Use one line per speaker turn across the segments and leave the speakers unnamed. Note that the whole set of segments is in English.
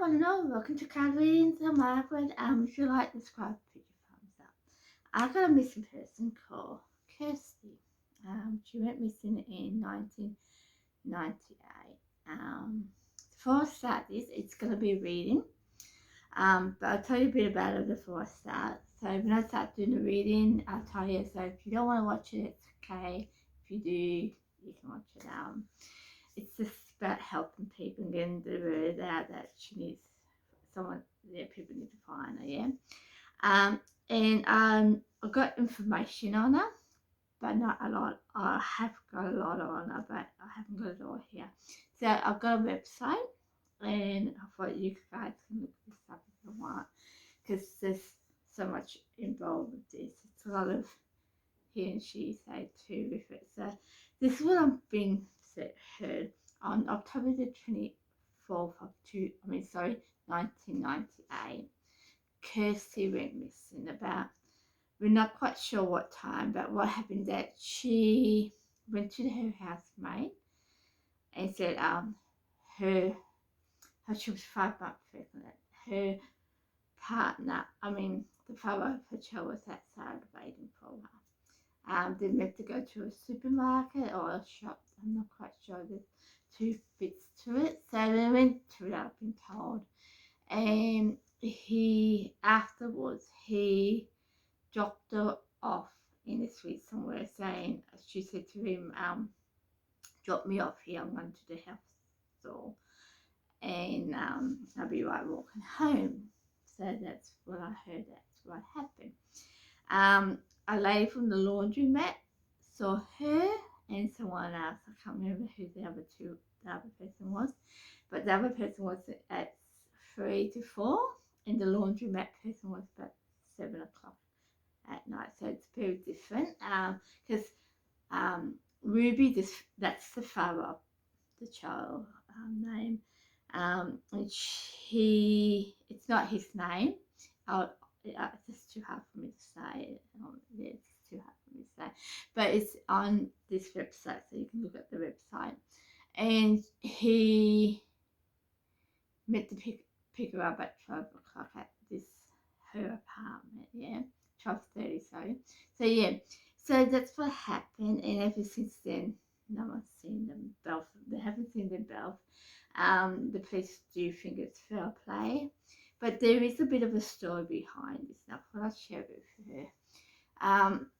want to know. Welcome to Kathleen and Margaret. If you like, subscribe, put your thumbs up. I got a missing person called Kirstine. She went missing in 1998. Before I start this, it's going to be reading. But I'll tell you a bit about it before I start. So when I start doing the reading, I'll tell you. So if you don't want to watch it, it's okay. If you do, you can watch it. It's just about helping people and getting the word out that she needs someone. Yeah, people need to find her. Yeah. And I got information on her, but not a lot. I have got a lot on her, but I haven't got it all here. So I've got a website, and I thought you guys can look this up if you want, because there's so much involved with this. It's a lot of he and she say too with it. So this is what I've been heard on October the 24th of 1998. Kirsty went missing about, we're not quite sure what time, but what happened that she went to her housemate and said her she was 5 months pregnant. Her partner, the father of her child, was outside waiting for her. They meant to go to a supermarket or a shop. I'm not quite sure. There's 2 bits to it. So they went to it, I've been told. And afterwards, he dropped her off in the street somewhere, saying, she said to him, drop me off here, I'm going to the health store. And I'll be right walking home. So that's what I heard, that's what happened. A lady from the laundromat saw her and someone else. I can't remember who the other person was, but the other person was at 3 to 4, and the laundromat person was about 7 o'clock at night. So it's very different. Because Ruby, that's the father of the child name. And it's not his name. It's just too hard for me to say. It's too hard for me to say. But it's on this website, so you can look at the website. And he meant to pick her up at 12 o'clock at her apartment. Yeah, 12:30. Sorry. So yeah. So that's what happened, and ever since then, no one's seen them both. They haven't seen them both. The police do think it's foul play, but there is a bit of a story behind this. Now, what I'll share with her.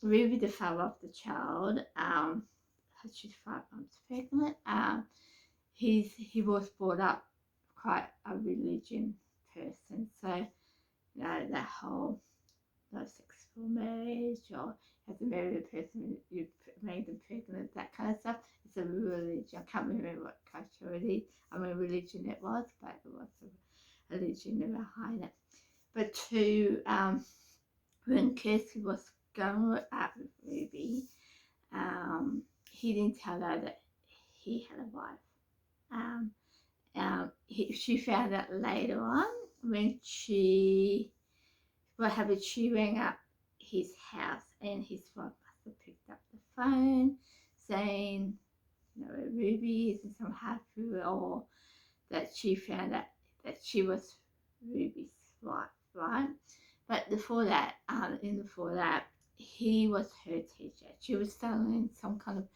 Ruby, the father of the child, she's 5 months pregnant. He was brought up quite a religion person, so you know that whole no sex for marriage, or you have to marry the person you made them pregnant, that kind of stuff. It's a religion. I can't remember what culture it is. Religion it was, but it was a religion behind it. But when Kirsty was going out with Ruby, he didn't tell her that he had a wife. She found out later on when she rang up his house, and his wife must have picked up the phone saying, you know, where Ruby is and some hard food, or that she found out that she was Ruby's wife, right? But before that, he was her teacher. She was studying some kind of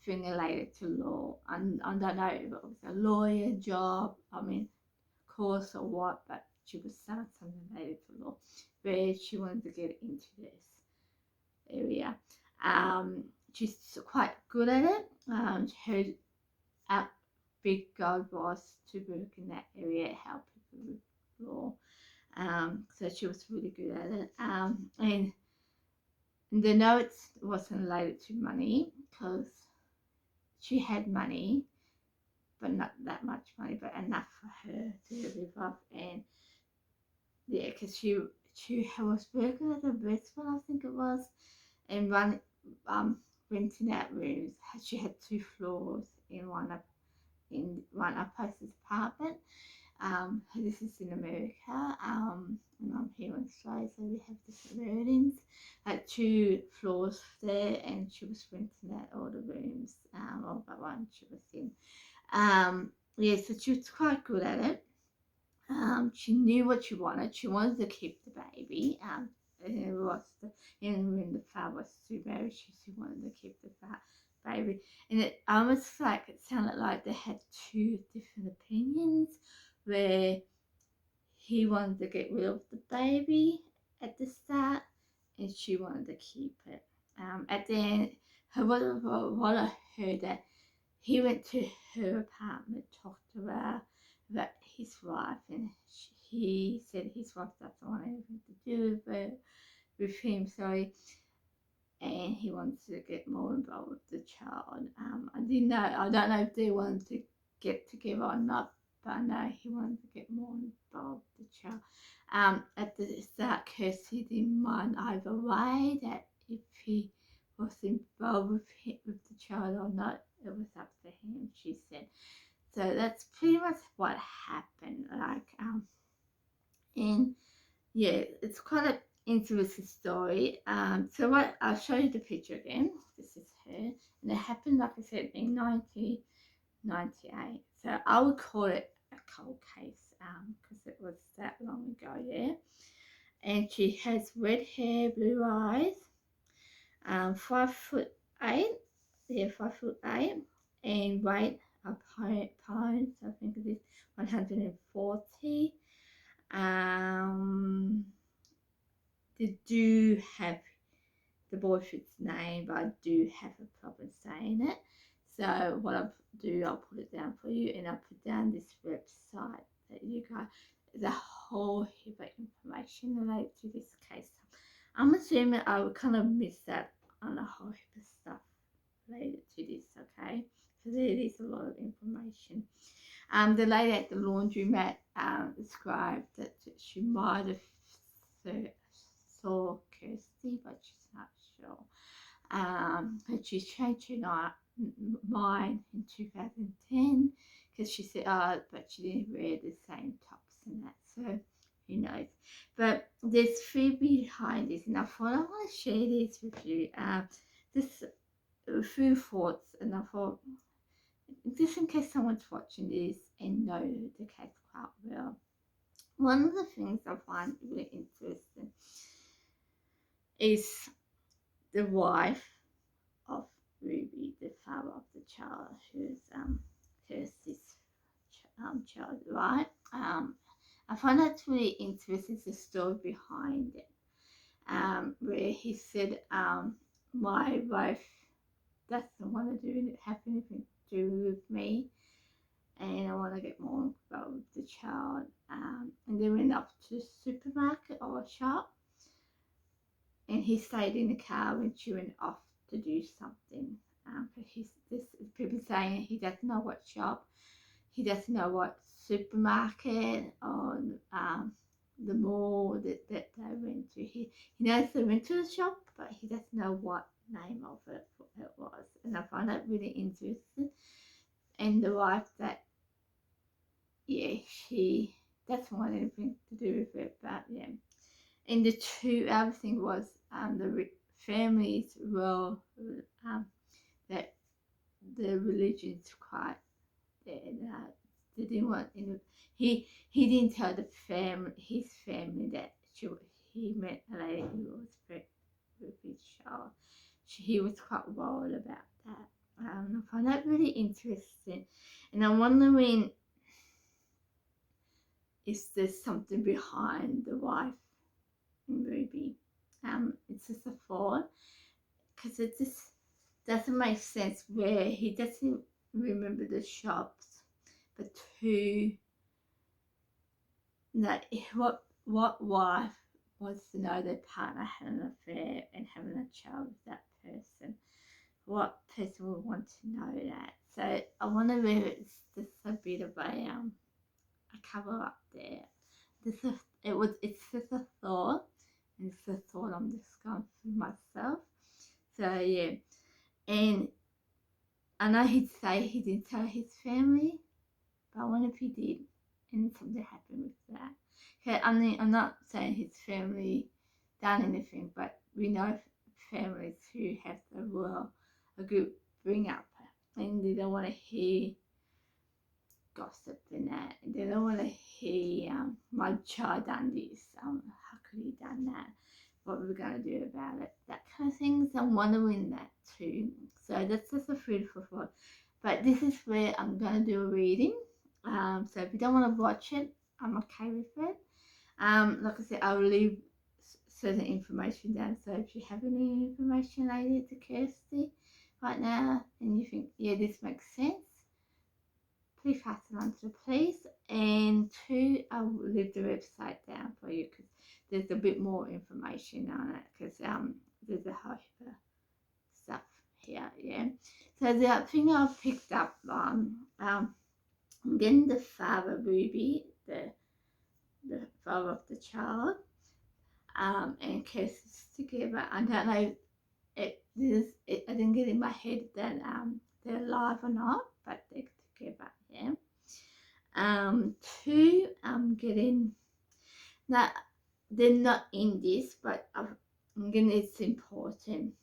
thing related to law. And I don't know if it was a lawyer job, course or what, but she was studying something related to law, where she wanted to get into this area. She's quite good at it. Her big goal was to work in that area, help people with law. So she was really good at it. And the notes wasn't related to money, because she had money, but not that much money, but enough for her to live off. And yeah, because she was working at a restaurant, I think it was, and renting out rooms. She had 2 floors in one person's apartment. This is in America, and I'm here in Australia, so we have different buildings. 2 floors there, and she was renting out all the rooms, all but one she was in. So she was quite good at it. She knew what she wanted. She wanted to keep the baby. And it was and when the father was too married, she wanted to keep the baby. And it almost like it sounded like they had two different opinions, where he wanted to get rid of the baby at the start, and she wanted to keep it. At the end, what I heard that he went to her apartment, talked to her about his wife, and he said his wife doesn't want anything to do with him. So, and he wants to get more involved with the child. I don't know if they wanted to get together or not, but I know he wanted to get more involved with the child. At the start, Kirsty didn't mind either way, that if he was involved with the child or not, it was up to him, she said. So that's pretty much what happened. And yeah, it's quite an interesting story. So what I'll show you the picture again. This is her, and it happened, like I said, in 1998. So I would call it a cold case, because it was that long ago. Yeah, and she has red hair, blue eyes, 5'8". Yeah, 5'8", and weight of pounds. I think it is 140. They do have the boyfriend's name, but I do have a problem saying it. So what I'll do, I'll put it down for you, and I'll put down this website that you got. There's a whole heap of information related to this case. I'm assuming I would kind of miss that on a whole heap of stuff related to this, okay? Because it is a lot of information. The lady at the laundromat described that she might have saw Kirsty, but she's not sure. But she changed her mind in 2010, because she said, but she didn't wear the same tops and that, so who knows. But there's theory behind this, and I thought I want to share this with you. This few thoughts, and I thought, just in case someone's watching this and know the case quite well. One of the things I find really interesting is the wife of Ruby, the father of the child, who's Kirsty's child, right? I find that really interesting, the story behind it, where he said, my wife doesn't want to have anything to do with me, and I want to get more involved with the child. And they went up to the supermarket or a shop, and he stayed in the car when she went off to do something. But people saying he doesn't know what shop, he doesn't know what supermarket or the mall that they went to. He knows they went to the shop, but he doesn't know what name of it was. And I find that really interesting. And the wife, that, yeah, she doesn't want anything to do with it, but yeah. And the two other thing was the families were that the religion's quite that they didn't want he didn't tell his family that he met a lady who was with his child. He was quite worried about that. I find that really interesting, and I'm wondering, is there something behind the wife in Ruby? It's just a thought, because it just doesn't make sense where he doesn't remember the shops, but two, that what wife wants to know their partner had an affair and having a child with that person? What person would want to know that? So I wonder whether it's just a bit of a cover up there. It's just a thought, and it's a thought I'm just going through myself. So yeah, and I know he'd say he didn't tell his family, but I wonder if he did, and something happened with that. Okay, I'm not saying his family done anything, but we know families who have a good bring up, and they don't want to hear gossip and that. They don't want to hear my child done this. How could he done that? What are we going to do about it? That kind of things. I'm wondering that too. So that's just a food for thought. But this is where I'm going to do a reading. So if you don't want to watch it, I'm okay with it. Like I said, I will leave certain information down. So if you have any information related to Kirsty right now and you think, yeah, this makes sense, please pass it on to the police. And two, I will leave the website down for you because there's a bit more information on it because there's a whole heap of stuff here. Yeah. So the thing I picked up on, then the father, Ruby, the father of the child, and Kirsty's together. I don't know. I didn't get in my head that they're alive or not, but they're together. Yeah. Two, I'm getting that they're not in this, but I'm getting it's important.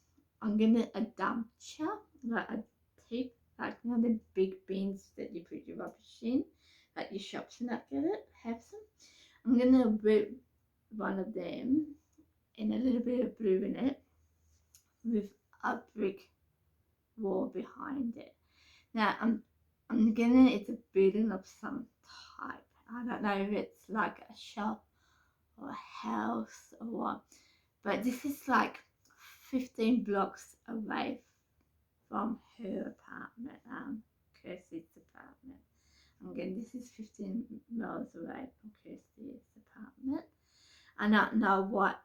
I'm getting a dumpster, like a tip, like the big bins that you put your rubbish in, like your shops and that have some. I'm gonna put one of them and a little bit of blue in it with a brick wall behind it. Now I'm getting it's a building of some type. I don't know if it's like a shop or a house or what, but this is like 15 blocks away from her apartment, Kirsty's apartment. Again, this is 15 miles away from Kirsty's apartment. I don't know what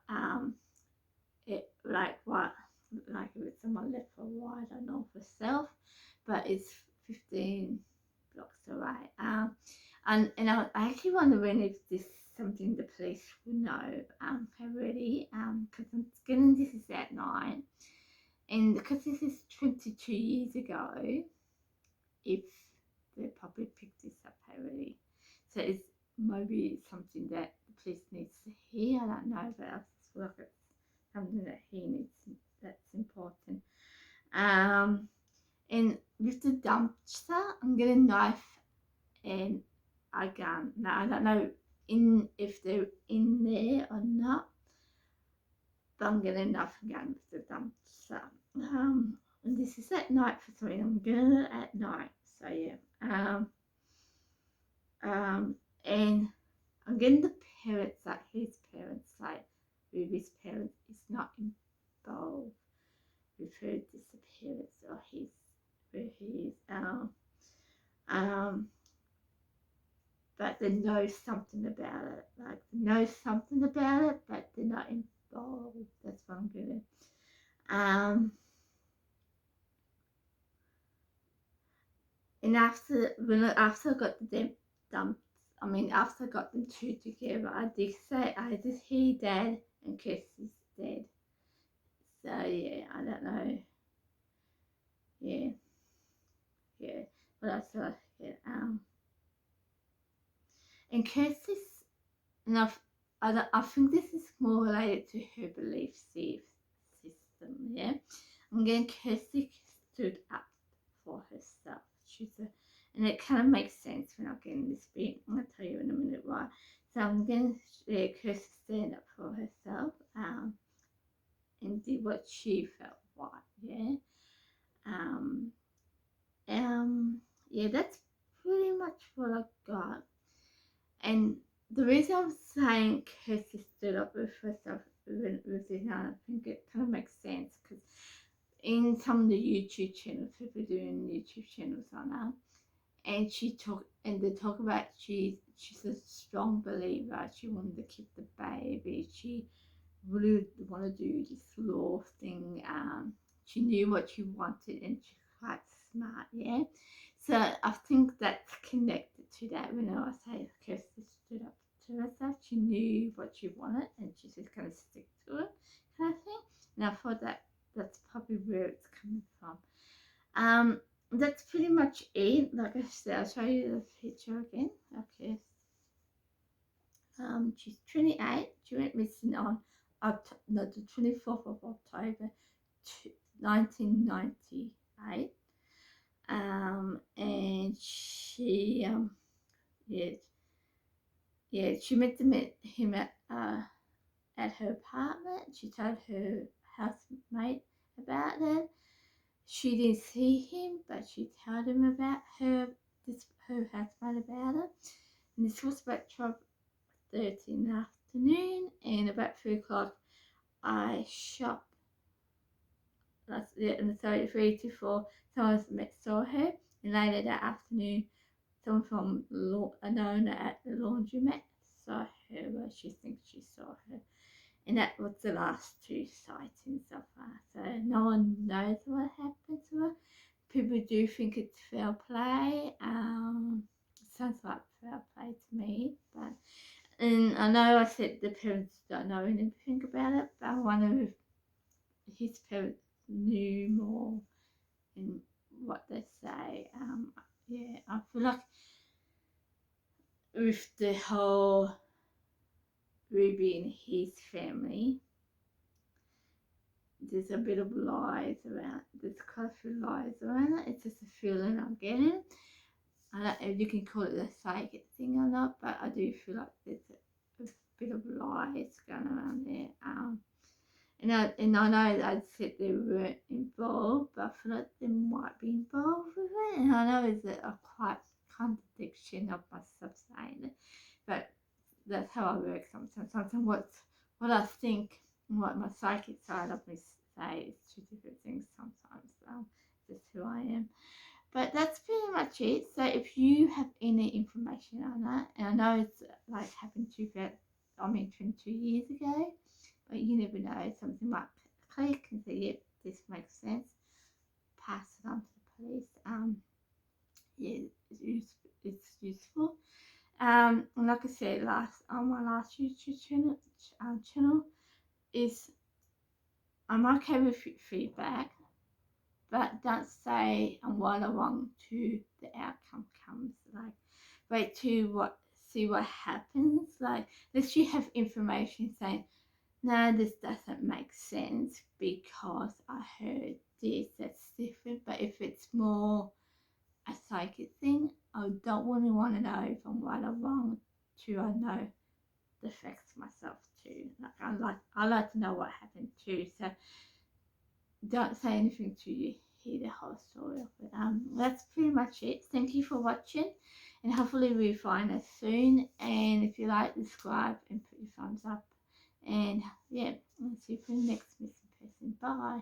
it like if it's someone left or what, I don't know for self, but it's 15 blocks away. And I actually wondering if this is something the police will know already, because I'm getting this is at night, and because this is 22 years ago, if they probably picked this up already, so it's maybe something that the police needs to hear. I don't know, but I just feel like it's something that he needs, that's important. And with the dumpster, I'm getting a knife and a gun. Now I don't know if they're in there or not, but I'm getting a knife and gun with the dumpster. And this is at night for something. I'm getting it at night. So yeah. And I'm getting the parents, like his parents, like Ruby's parents, is not involved with her disappearance or where he is. But they know something about it. Like they know something about it, but they're not involved. That's what I'm getting. And after I got the dump, after I got them two together, I did hear Dad and Kirsty's dead. So yeah, I don't know. Yeah. What else did I get? And Kirsty's, and I think this is more related to her belief system. Yeah, I'm getting Kirsty stood up for herself. And it kind of makes sense when I'm getting this bit. I'm gonna tell you in a minute why. So I'm getting Kirsty stand up for herself, and did what she felt right. Yeah. Yeah, that's pretty much what I got. And the reason I'm saying Kirsty stood up with herself with this, I think it kind of makes sense because in some of the YouTube channels, people doing YouTube channels on her, and they talk about she's a strong believer. She wanted to keep the baby. She really want to do this law thing. She knew what she wanted, and she's quite smart. Yeah. So I think that's connected to that. When I say Kirsty stood up to herself, she knew what she wanted, and she's just going to stick to it, kind of thing. And I thought that's probably where it's coming from. That's pretty much it. Like I said, I'll show you the picture again. Okay. She's 28. She went missing on the 24th of October 1998. And yeah, she met him at her apartment. She told her housemate about it. She didn't see him, but she told him about her housemate about it. And this was about 12:30 in the afternoon, and about 3 o'clock, I shopped. That's it, and so 3 to 4, someone saw her, and later that afternoon, someone from an owner at the laundromat saw her, where she thinks she saw her. And that was the last 2 sightings so far. So no one knows what happened to her. People do think it's foul play. It sounds like foul play to me, and I know I said the parents don't know anything about it, but one of his parents knew more in what they say. Yeah, I feel like with the whole Ruby and his family, there's a bit of lies around. There's quite a few lies around it. It's just a feeling I'm getting. I don't know if you can call it a psychic thing or not, but I do feel like there's a bit of lies going around there. And I know that I said they weren't involved, but I feel like they might be involved with it. And I know it's a quite contradiction of myself saying it, but that's how I work sometimes. Sometimes what I think and what my psychic side of me say is two different things sometimes. Just who I am. But that's pretty much it. So if you have any information on that, and I know it's like happened 22 years ago, but you never know, something might click and say, yep, this makes sense. Pass it on to the police. Yeah, it's useful. And like I said on my last YouTube channel is I'm okay with feedback, but don't say I'm right or wrong to the outcome comes. Like wait to see what happens. Like unless you have information saying, no, this doesn't make sense because I heard this, that's different. But if it's more a psychic thing, I don't really want to know if I'm right or wrong till I know the facts myself too. I like to know what happened too. So don't say anything till you hear the whole story of it. That's pretty much it. Thank you for watching, and hopefully we'll find us soon. And if you like, subscribe and put your thumbs up. And yeah, I'll see you for the next missing person. Bye.